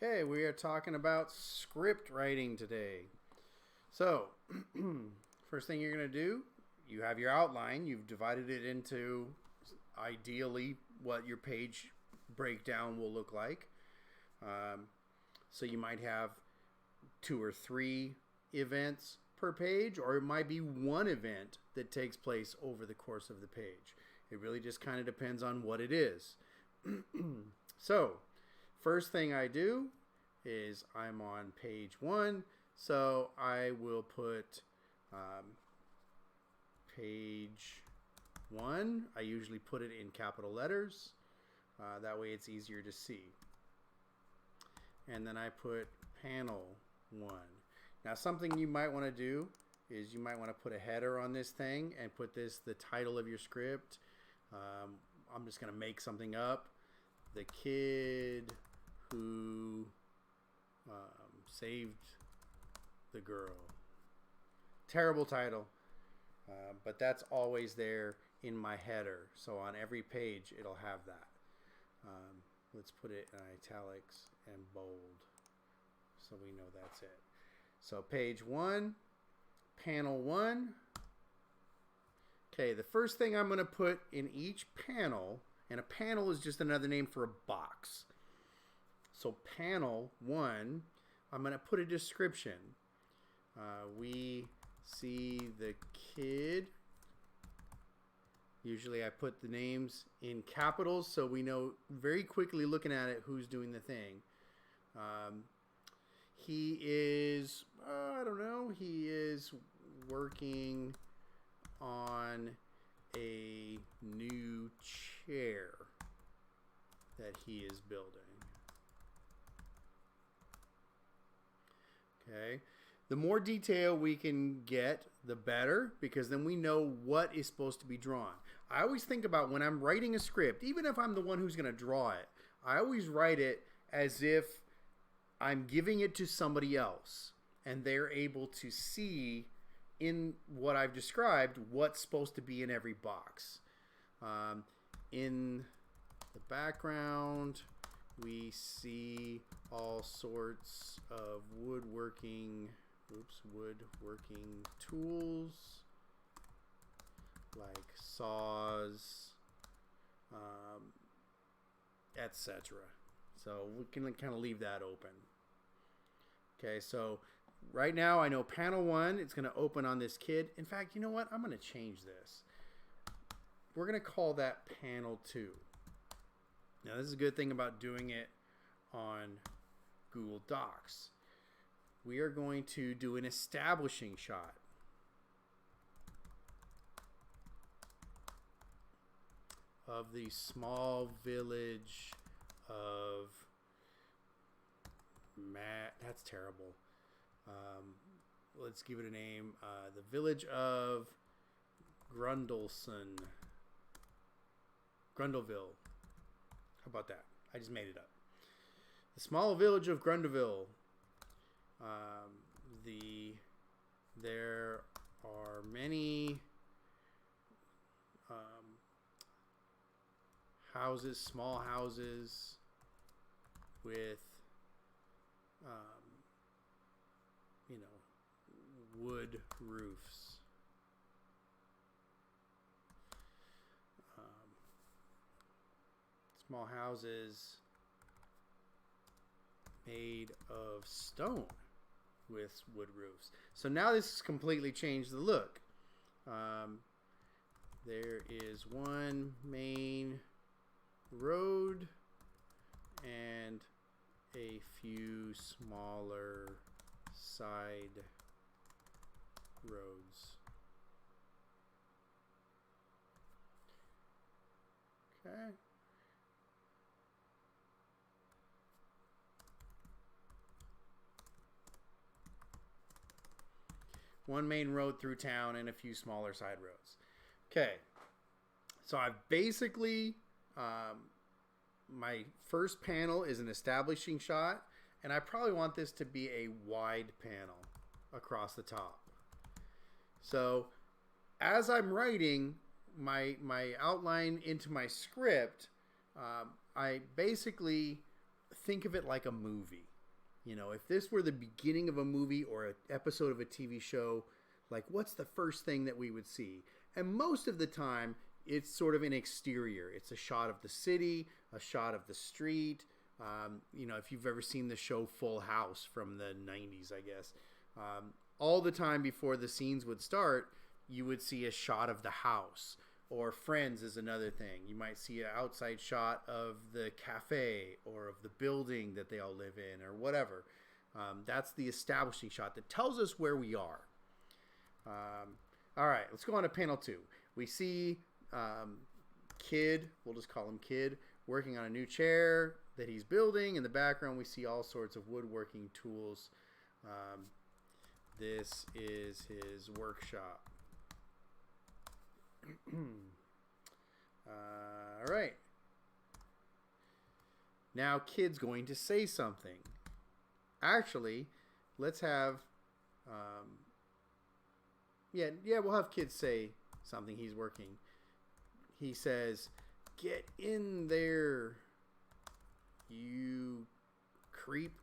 Okay, we are talking about script writing today. So, first thing you're going to do, you have your outline. You've divided it into ideally what your page breakdown will look like. So you might have 2 or 3 events per page, or it might be one event that takes place over the course of the page. It really just kind of depends on what it is. So, first thing I do is I'm on page 1, so I will put page 1. I usually put it in capital letters. That way it's easier to see. And then I put panel 1. Now something you might want to do is you might want to put a header on this thing and put this the title of your script. I'm just going to make something up. The kid who saved the girl. Terrible title, but that's always there in my header. So on every page it'll have that. Let's put it in italics and bold so we know that's it. So page 1, panel 1. Okay, the first thing I'm going to put in each panel, and a panel is just another name for a box. So panel 1, I'm going to put a description. We see the kid. Usually I put the names in capitals so we know very quickly looking at it who's doing the thing. He is, I don't know, he is working on a new chair that he is building. Okay. The more detail we can get, the better, because then we know what is supposed to be drawn. I always think about when I'm writing a script, even if I'm the one who's going to draw it, I always write it as if I'm giving it to somebody else and they're able to see in what I've described what's supposed to be in every box. In the background, we see all sorts of woodworking tools like saws, etc. So we can kind of leave that open. Okay, so right now I know panel 1, it's going to open on this kid. In fact, you know what? I'm going to change this. We're going to call that panel 2. Now this is a good thing about doing it on Google Docs. We are going to do an establishing shot. Of the small village of that's terrible. Let's give it a name. The village of Grundleville. How about that? I just made it up. The small village of Grundleville. There are many houses, small houses with wood roofs. Small houses made of stone with wood roofs. So now this has completely changed the look. There is one main road and a few smaller side roads. Okay. One main road through town and a few smaller side roads. Okay. So I've basically, my first panel is an establishing shot, and I probably want this to be a wide panel across the top. So as I'm writing my outline into my script, I basically think of it like a movie. You know, if this were the beginning of a movie or an episode of a TV show, like what's the first thing that we would see? And most of the time, it's sort of an exterior. It's a shot of the city, a shot of the street. You know, if you've ever seen the show Full House from the 90s, I guess, all the time before the scenes would start, you would see a shot of the house. Or Friends is another thing. You might see an outside shot of the cafe or of the building that they all live in or whatever. That's the establishing shot that tells us where we are. All right, let's go on to panel 2. We see Kid, we'll just call him Kid, working on a new chair that he's building. In the background, we see all sorts of woodworking tools. This is his workshop. All right. Now Kid's going to say something. Actually, let's have... we'll have Kid say something. He's working. He says, "Get in there, you creep."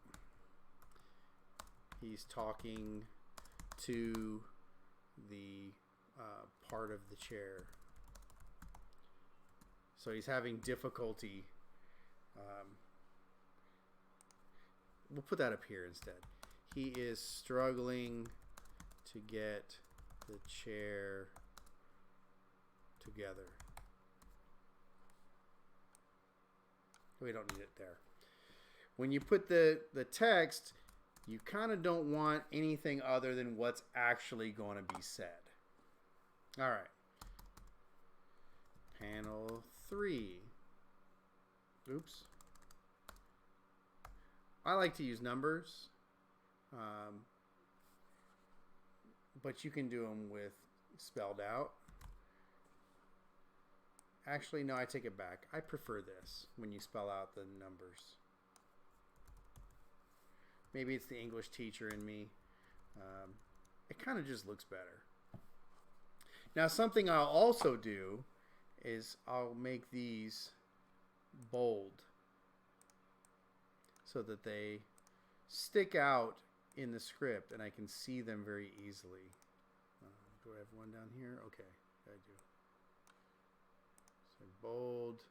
He's talking to the part of the chair. So he's having difficulty. We'll put that up here instead. He is struggling to get the chair together. We don't need it there. When you put the text, you kind of don't want anything other than what's actually going to be said. All right. Panel 3. Oops. I like to use numbers. But you can do them with spelled out. Actually, no, I take it back. I prefer this when you spell out the numbers. Maybe it's the English teacher in me. It kind of just looks better. Now, something I'll also do is I'll make these bold so that they stick out in the script and I can see them very easily. Do I have one down here? Okay, I do. So bold.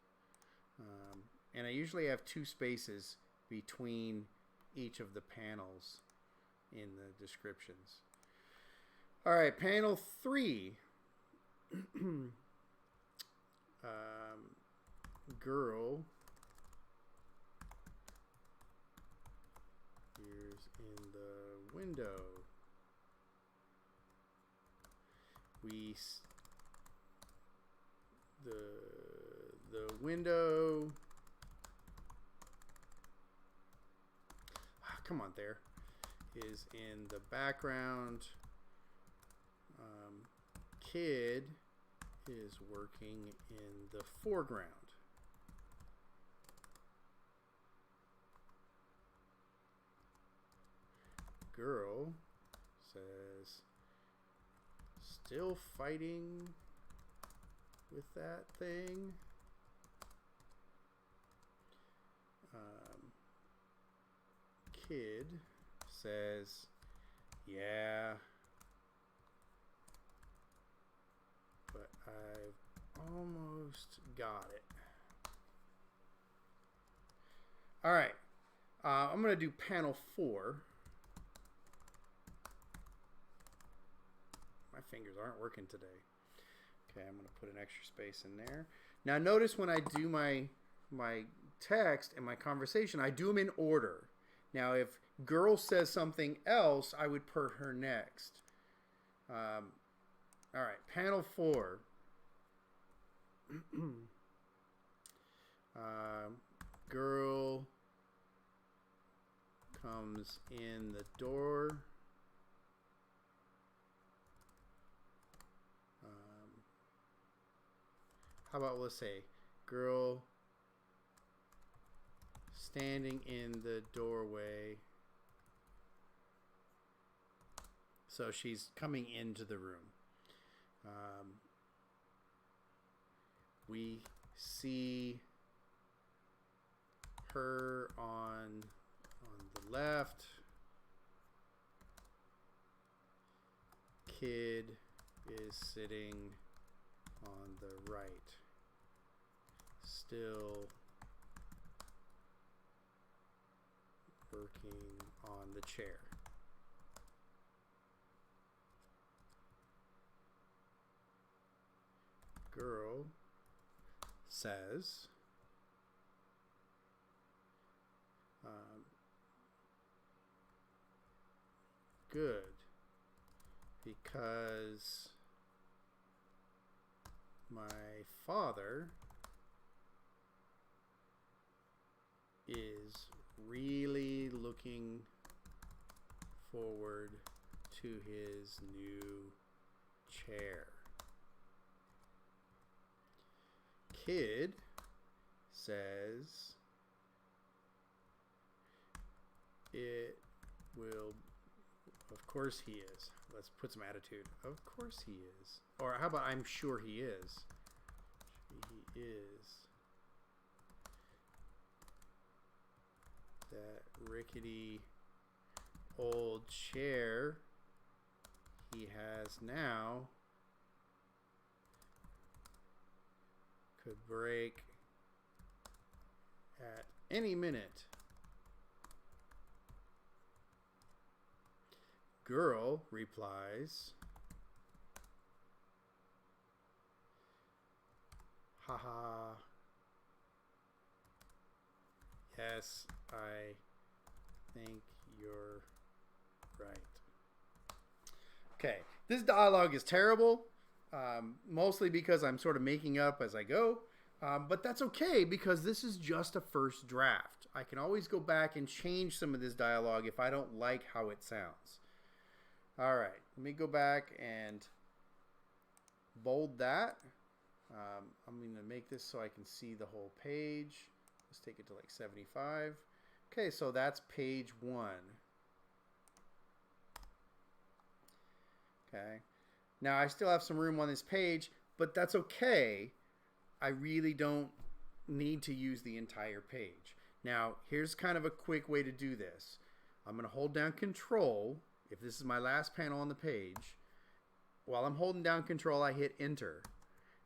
And I usually have 2 spaces between each of the panels in the descriptions. All right, panel 3. Girl here's in the window. The window. Come on, there is in the background. Kid is working in the foreground. Girl says, "Still fighting with that thing." Kid says, "Yeah, but I've almost got it." All right, I'm going to do panel 4. My fingers aren't working today. Okay, I'm going to put an extra space in there. Now notice when I do my text and my conversation, I do them in order. Now if girl says something else, I would put her next. All right, panel 4. Girl comes in the door. How about let's say girl standing in the doorway. So she's coming into the room. We see her on the the left. Kid is sitting on the right. Still working on the chair. Girl says, good, because my father is really looking forward to his new chair. Kid says it will, of course he is. Let's put some attitude. Of course he is. Or how about I'm sure he is. He is. That rickety old chair he has now could break at any minute. Girl replies, haha, yes, I think you're right. Okay, this dialogue is terrible, mostly because I'm sort of making up as I go, but that's okay because this is just a first draft. I can always go back and change some of this dialogue if I don't like how it sounds. All right, let me go back and bold that. I'm going to make this so I can see the whole page. Let's take it to like 75. Okay, so that's page 1. Okay. Now I still have some room on this page, but that's okay. I really don't need to use the entire page. Now, here's kind of a quick way to do this. I'm going to hold down Control. If this is my last panel on the page, while I'm holding down Control, I hit Enter.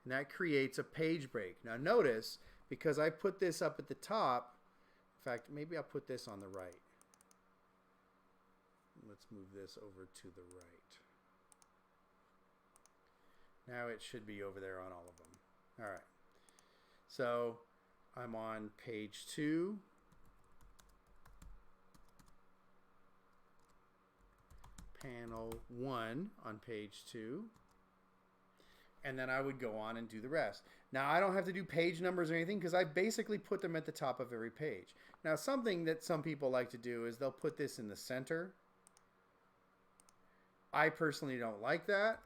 And that creates a page break. Now notice, because I put this up at the top, in fact, maybe I'll put this on the right. Let's move this over to the right. Now it should be over there on all of them. All right. So I'm on page 2. Panel 1 on page 2. And then I would go on and do the rest. Now I don't have to do page numbers or anything because I basically put them at the top of every page. Now something that some people like to do is they'll put this in the center. I personally don't like that.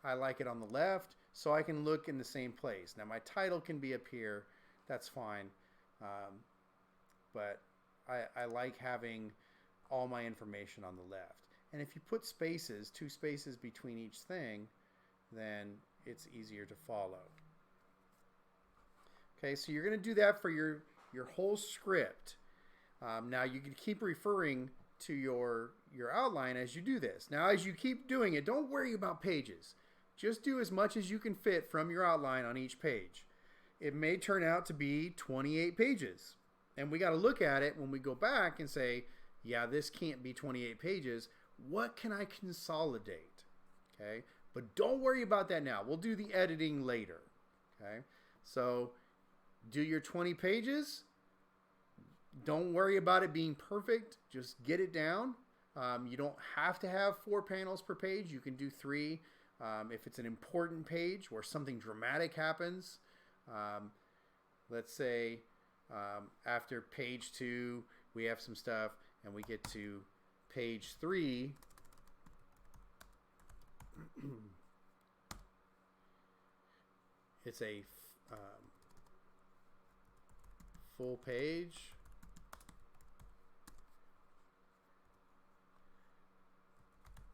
I like it on the left so I can look in the same place. Now my title can be up here. That's fine. But I like having all my information on the left. And if you put spaces, 2 spaces between each thing, then it's easier to follow. Okay, so you're going to do that for your whole script. Now you can keep referring to your outline as you do this. Now as you keep doing it, don't worry about pages. Just do as much as you can fit from your outline on each page. It may turn out to be 28 pages. And we got to look at it when we go back and say, yeah, this can't be 28 pages. What can I consolidate? Okay, but don't worry about that now. We'll do the editing later. Okay, so do your 20 pages. Don't worry about it being perfect. Just get it down. You don't have to have 4 panels per page. You can do 3. If it's an important page where something dramatic happens, let's say after page 2, we have some stuff and we get to page 3. It's a full page.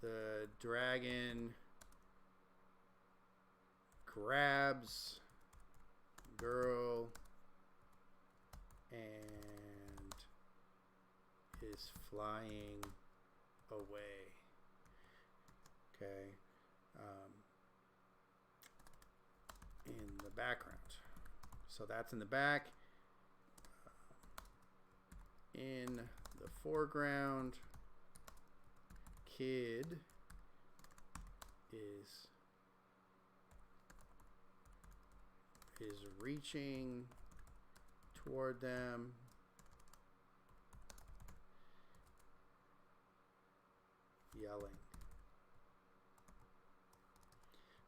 The dragon grabs girl and is flying away. Okay. In the background. So that's in the back. In the foreground, kid is reaching toward them. Yelling.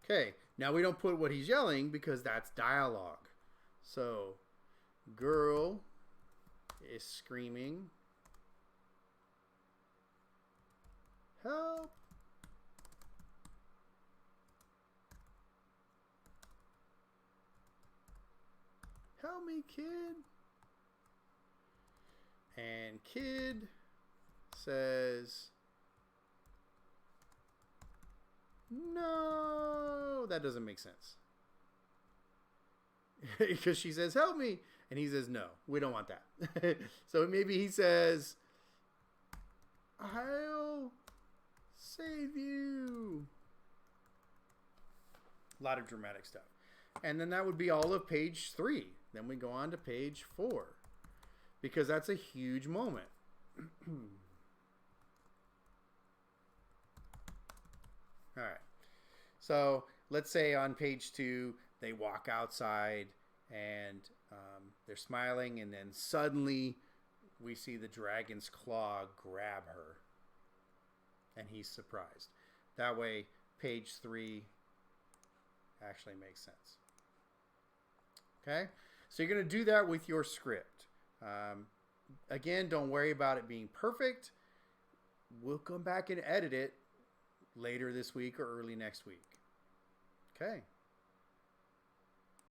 Okay, now we don't put what he's yelling because that's dialogue. So, girl is screaming, help. Help me, kid. And kid says, no. That doesn't make sense. Because she says, help me. And he says, no, we don't want that. So maybe he says, I'll save you. A lot of dramatic stuff. And then that would be all of page 3. Then we go on to page 4. Because that's a huge moment. All right. So let's say on page 2, they walk outside and they're smiling, and then suddenly we see the dragon's claw grab her. And he's surprised. That way, page 3 actually makes sense. Okay? So you're going to do that with your script. Again, don't worry about it being perfect. We'll come back and edit it later this week or early next week. Okay.